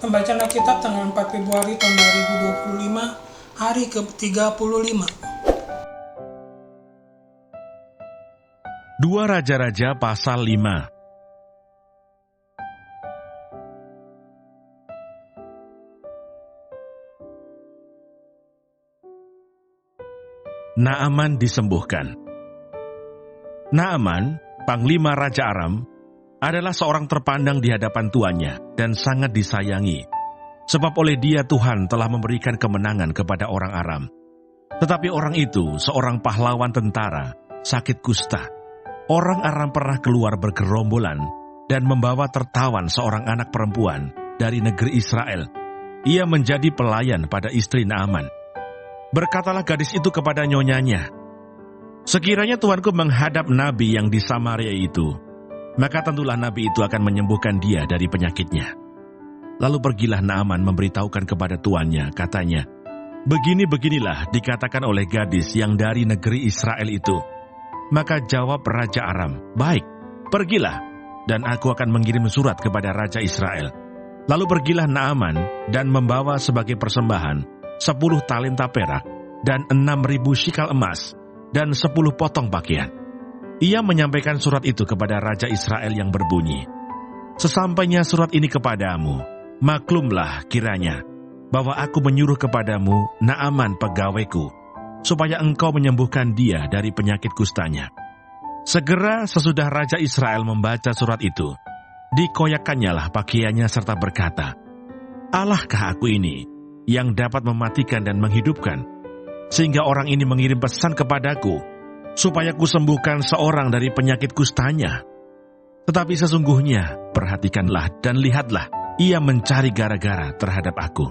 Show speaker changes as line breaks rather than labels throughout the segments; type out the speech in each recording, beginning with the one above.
Pembacaan Alkitab tanggal 4 Februari tahun 2025, hari ke-35.
Dua Raja-Raja pasal 5. Naaman disembuhkan. Naaman, panglima Raja Aram, adalah seorang terpandang di hadapan tuannya dan sangat disayangi, sebab oleh dia Tuhan telah memberikan kemenangan kepada orang Aram. Tetapi orang itu, seorang pahlawan tentara, sakit kusta. Orang Aram pernah keluar bergerombolan dan membawa tertawan seorang anak perempuan dari negeri Israel. Ia menjadi pelayan pada istri Naaman. Berkatalah gadis itu kepada nyonyanya, "Sekiranya tuanku menghadap nabi yang di Samaria itu, maka tentulah nabi itu akan menyembuhkan dia dari penyakitnya." Lalu pergilah Naaman memberitahukan kepada tuannya, katanya, "Begini-beginilah dikatakan oleh gadis yang dari negeri Israel itu." Maka jawab Raja Aram, "Baik, pergilah, dan aku akan mengirim surat kepada Raja Israel." Lalu pergilah Naaman dan membawa sebagai persembahan 10 talenta perak dan 6.000 shikal emas dan 10 potong pakaian. Ia menyampaikan surat itu kepada Raja Israel yang berbunyi, "Sesampainya surat ini kepadamu, maklumlah kiranya bahwa aku menyuruh kepadamu Naaman pegawaiku, supaya engkau menyembuhkan dia dari penyakit kustanya." Segera sesudah Raja Israel membaca surat itu, dikoyakkannyalah pakaiannya serta berkata, "Allahkah aku ini yang dapat mematikan dan menghidupkan, sehingga orang ini mengirim pesan kepadaku, supaya kusembuhkan seorang dari penyakit kustanya? Tetapi sesungguhnya, perhatikanlah dan lihatlah, ia mencari gara-gara terhadap aku."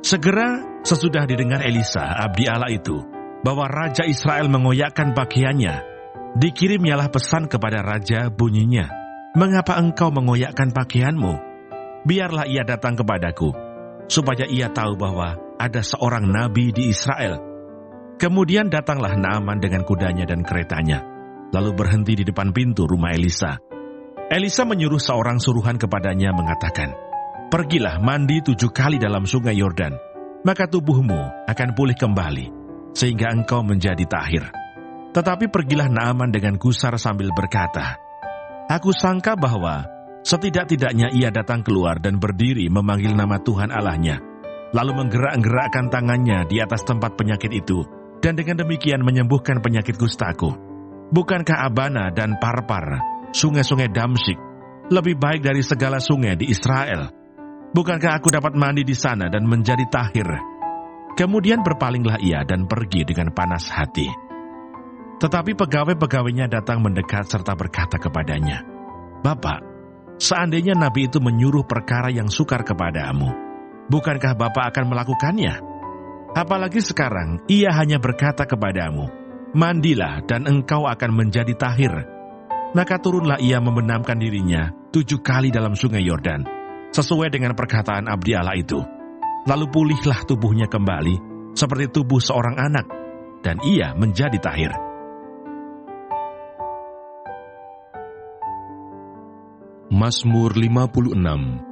Segera sesudah didengar Elisa, abdi Allah itu, bahwa Raja Israel mengoyakkan pakaiannya, dikirimnyalah pesan kepada Raja bunyinya, "Mengapa engkau mengoyakkan pakaianmu? Biarlah ia datang kepadaku, supaya ia tahu bahwa ada seorang nabi di Israel." Kemudian datanglah Naaman dengan kudanya dan keretanya, lalu berhenti di depan pintu rumah Elisa. Elisa menyuruh seorang suruhan kepadanya mengatakan, "Pergilah mandi 7 kali dalam sungai Yordan, maka tubuhmu akan pulih kembali, sehingga engkau menjadi tahir." Tetapi pergilah Naaman dengan gusar sambil berkata, "Aku sangka bahwa setidak-tidaknya ia datang keluar dan berdiri memanggil nama Tuhan Allahnya, lalu menggerak-gerakkan tangannya di atas tempat penyakit itu, dan dengan demikian menyembuhkan penyakit kustaku. Bukankah Abana dan Parpar, sungai-sungai Damsyik, lebih baik dari segala sungai di Israel? Bukankah aku dapat mandi di sana dan menjadi tahir?" Kemudian berpalinglah ia dan pergi dengan panas hati. Tetapi pegawai-pegawainya datang mendekat serta berkata kepadanya, "Bapak, seandainya nabi itu menyuruh perkara yang sukar kepadamu, bukankah Bapak akan melakukannya? Apalagi sekarang ia hanya berkata kepadamu, 'Mandilah dan engkau akan menjadi tahir.' Maka turunlah ia membenamkan dirinya 7 kali dalam sungai Yordan, sesuai dengan perkataan abdi Allah itu. Lalu pulihlah tubuhnya kembali seperti tubuh seorang anak, dan ia menjadi tahir."
Mazmur 56.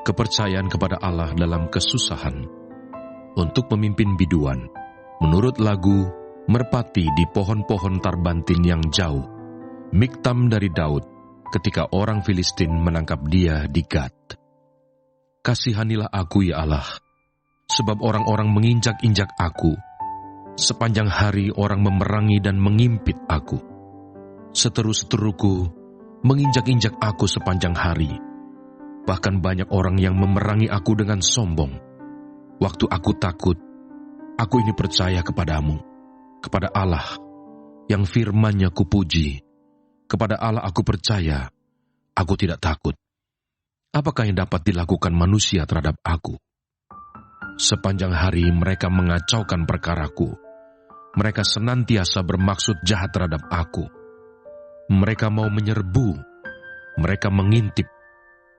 Kepercayaan kepada Allah dalam kesusahan, untuk memimpin biduan, menurut lagu merpati di pohon-pohon tarbantin yang jauh, miktam dari Daud, ketika orang Filistin menangkap dia di Gat. Kasihanilah aku, ya Allah, sebab orang-orang menginjak-injak aku. Sepanjang hari orang memerangi dan mengimpit aku. Seteru-seteruku menginjak-injak aku sepanjang hari. Bahkan banyak orang yang memerangi aku dengan sombong. Waktu aku takut, aku ini percaya kepadamu, kepada Allah, yang firman-Nya kupuji. Kepada Allah aku percaya, aku tidak takut. Apakah yang dapat dilakukan manusia terhadap aku? Sepanjang hari mereka mengacaukan perkaraku. Mereka senantiasa bermaksud jahat terhadap aku. Mereka mau menyerbu. Mereka mengintip,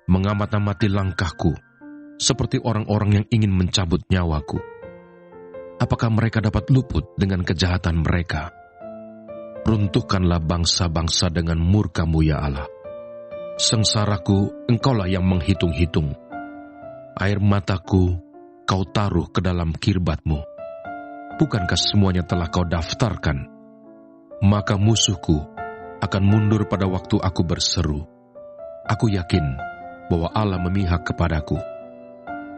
mengamat-amati langkahku, seperti orang-orang yang ingin mencabut nyawaku. apakah mereka dapat luput dengan kejahatan mereka? Runtuhkanlah bangsa-bangsa dengan murka-Mu ya Allah. Sengsaraku Engkaulah yang menghitung-hitung. Air mataku Kau taruh ke dalam kirbat-Mu. Bukankah semuanya telah Kau daftarkan? Maka musuhku akan mundur pada waktu aku berseru. Aku yakin bahwa Allah memihak kepadaku.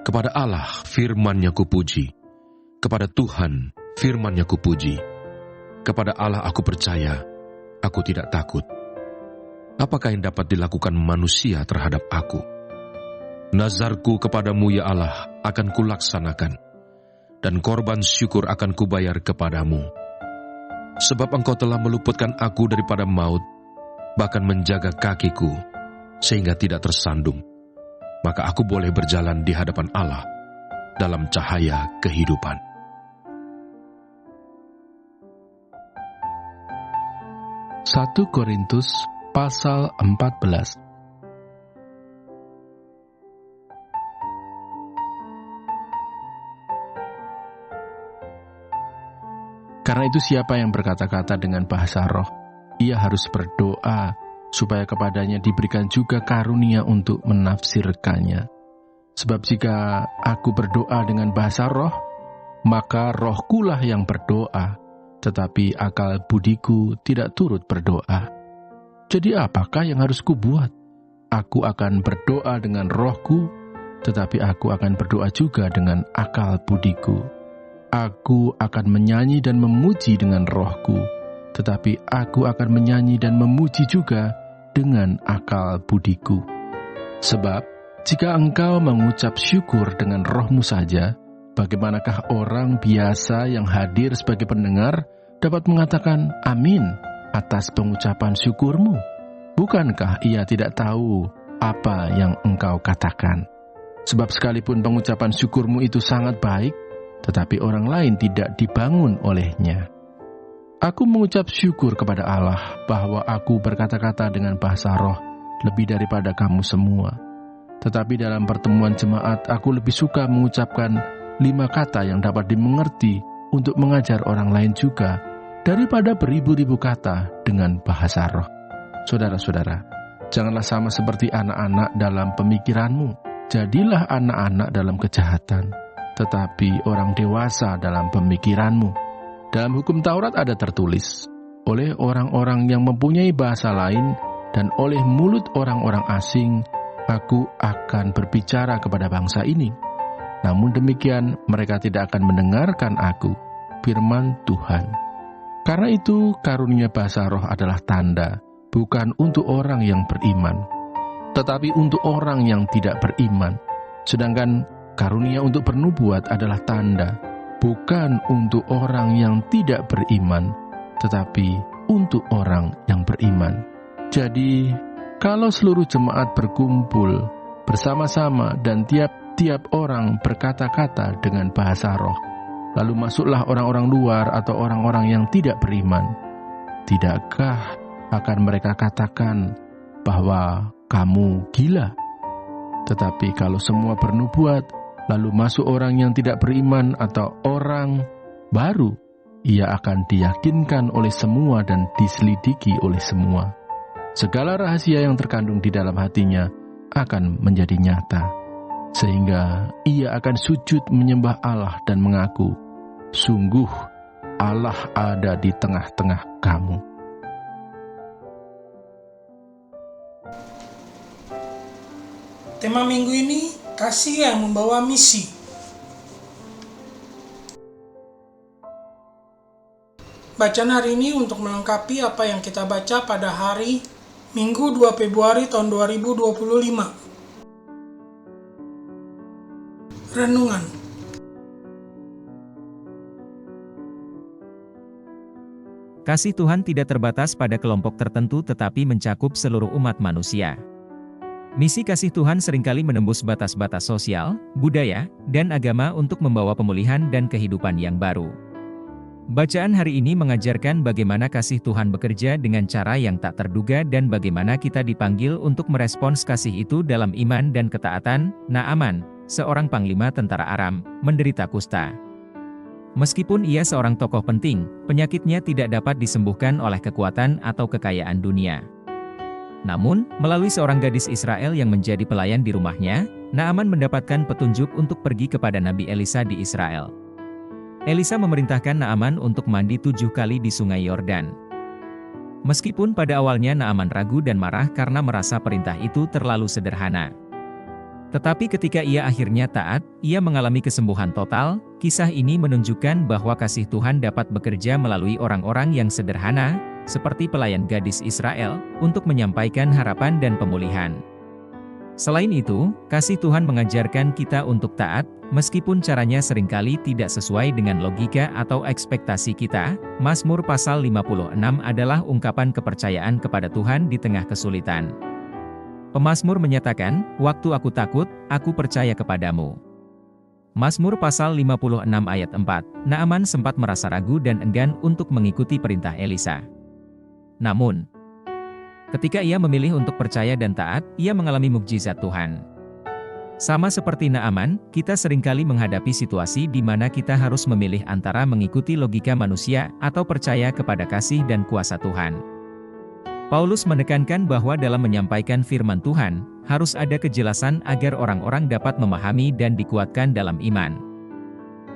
Kepada Allah firman-Nya kupuji. Kepada Tuhan firman-Nya kupuji. Kepada Allah aku percaya, aku tidak takut. Apakah yang dapat dilakukan manusia terhadap aku? Nazarku kepadamu ya Allah akan kulaksanakan, dan korban syukur akan kubayar kepadamu. Sebab Engkau telah meluputkan aku daripada maut, bahkan menjaga kakiku, sehingga tidak tersandung. Maka aku boleh berjalan di hadapan Allah dalam cahaya kehidupan.
Satu Korintus pasal 14. Karena itu siapa yang berkata-kata dengan bahasa roh, ia harus berdoa, supaya kepadanya diberikan juga karunia untuk menafsirkannya. Sebab jika aku berdoa dengan bahasa roh, maka rohkulah yang berdoa, tetapi akal budiku tidak turut berdoa. Jadi apakah yang harus kubuat? Aku akan berdoa dengan rohku, tetapi aku akan berdoa juga dengan akal budiku. Aku akan menyanyi dan memuji dengan rohku, tetapi aku akan menyanyi dan memuji juga dengan akal budiku. Sebab, jika engkau mengucap syukur dengan rohmu saja, bagaimanakah orang biasa yang hadir sebagai pendengar dapat mengatakan amin atas pengucapan syukurmu? Bukankah ia tidak tahu apa yang engkau katakan? Sebab sekalipun pengucapan syukurmu itu sangat baik, tetapi orang lain tidak dibangun olehnya. Aku mengucap syukur kepada Allah bahwa aku berkata-kata dengan bahasa roh lebih daripada kamu semua. Tetapi dalam pertemuan jemaat, aku lebih suka mengucapkan 5 kata yang dapat dimengerti untuk mengajar orang lain juga, daripada beribu-ribu kata dengan bahasa roh. Saudara-saudara, janganlah sama seperti anak-anak dalam pemikiranmu. Jadilah anak-anak dalam kejahatan, tetapi orang dewasa dalam pemikiranmu. Dalam hukum Taurat ada tertulis, oleh orang-orang yang mempunyai bahasa lain dan oleh mulut orang-orang asing, aku akan berbicara kepada bangsa ini. Namun demikian, mereka tidak akan mendengarkan aku, firman Tuhan. Karena itu, karunia bahasa roh adalah tanda, bukan untuk orang yang beriman, tetapi untuk orang yang tidak beriman. Sedangkan karunia untuk bernubuat adalah tanda, bukan untuk orang yang tidak beriman, tetapi untuk orang yang beriman. Jadi, kalau seluruh jemaat berkumpul bersama-sama dan tiap-tiap orang berkata-kata dengan bahasa roh, lalu masuklah orang-orang luar atau orang-orang yang tidak beriman, tidakkah akan mereka katakan bahwa kamu gila? Tetapi kalau semua bernubuat, lalu masuk orang yang tidak beriman atau orang baru, ia akan diyakinkan oleh semua dan diselidiki oleh semua. Segala rahasia yang terkandung di dalam hatinya akan menjadi nyata, sehingga ia akan sujud menyembah Allah dan mengaku, sungguh Allah ada di tengah-tengah kamu.
Tema minggu ini, kasih yang membawa misi. Bacaan hari ini untuk melengkapi apa yang kita baca pada hari Minggu 2 Februari tahun 2025. Renungan.
Kasih Tuhan tidak terbatas pada kelompok tertentu tetapi mencakup seluruh umat manusia. Misi kasih Tuhan seringkali menembus batas-batas sosial, budaya, dan agama untuk membawa pemulihan dan kehidupan yang baru. Bacaan hari ini mengajarkan bagaimana kasih Tuhan bekerja dengan cara yang tak terduga dan bagaimana kita dipanggil untuk merespons kasih itu dalam iman dan ketaatan. Naaman, seorang panglima tentara Aram, menderita kusta. Meskipun ia seorang tokoh penting, penyakitnya tidak dapat disembuhkan oleh kekuatan atau kekayaan dunia. Namun, melalui seorang gadis Israel yang menjadi pelayan di rumahnya, Naaman mendapatkan petunjuk untuk pergi kepada Nabi Elisa di Israel. Elisa memerintahkan Naaman untuk mandi 7 kali di sungai Yordan. Meskipun pada awalnya Naaman ragu dan marah karena merasa perintah itu terlalu sederhana. Tetapi ketika ia akhirnya taat, ia mengalami kesembuhan total. Kisah ini menunjukkan bahwa kasih Tuhan dapat bekerja melalui orang-orang yang sederhana, seperti pelayan gadis Israel, untuk menyampaikan harapan dan pemulihan. Selain itu, kasih Tuhan mengajarkan kita untuk taat, meskipun caranya seringkali tidak sesuai dengan logika atau ekspektasi kita. Mazmur pasal 56 adalah ungkapan kepercayaan kepada Tuhan di tengah kesulitan. Pemazmur menyatakan, "Waktu aku takut, aku percaya kepadamu." Mazmur pasal 56 ayat 4, Naaman sempat merasa ragu dan enggan untuk mengikuti perintah Elisa. Namun, ketika ia memilih untuk percaya dan taat, ia mengalami mukjizat Tuhan. Sama seperti Naaman, kita seringkali menghadapi situasi di mana kita harus memilih antara mengikuti logika manusia atau percaya kepada kasih dan kuasa Tuhan. Paulus menekankan bahwa dalam menyampaikan firman Tuhan, harus ada kejelasan agar orang-orang dapat memahami dan dikuatkan dalam iman.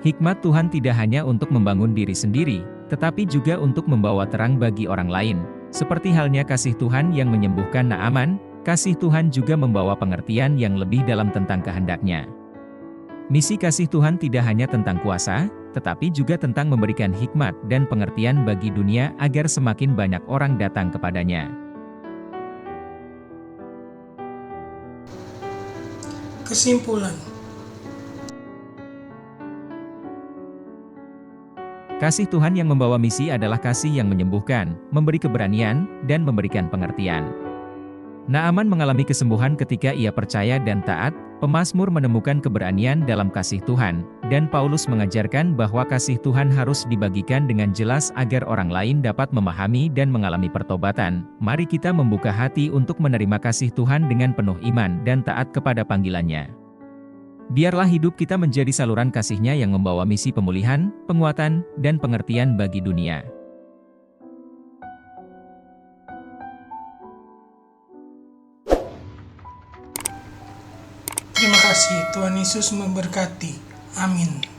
Hikmat Tuhan tidak hanya untuk membangun diri sendiri, tetapi juga untuk membawa terang bagi orang lain. Seperti halnya kasih Tuhan yang menyembuhkan Naaman, kasih Tuhan juga membawa pengertian yang lebih dalam tentang kehendak-Nya. Misi kasih Tuhan tidak hanya tentang kuasa, tetapi juga tentang memberikan hikmat dan pengertian bagi dunia agar semakin banyak orang datang kepadanya.
Kesimpulan.
Kasih Tuhan yang membawa misi adalah kasih yang menyembuhkan, memberi keberanian, dan memberikan pengertian. Naaman mengalami kesembuhan ketika ia percaya dan taat. Pemazmur menemukan keberanian dalam kasih Tuhan, dan Paulus mengajarkan bahwa kasih Tuhan harus dibagikan dengan jelas agar orang lain dapat memahami dan mengalami pertobatan. Mari kita membuka hati untuk menerima kasih Tuhan dengan penuh iman dan taat kepada panggilan-Nya. Biarlah hidup kita menjadi saluran kasih-Nya yang membawa misi pemulihan, penguatan, dan pengertian bagi dunia.
Terima kasih, Tuhan Yesus memberkati. Amin.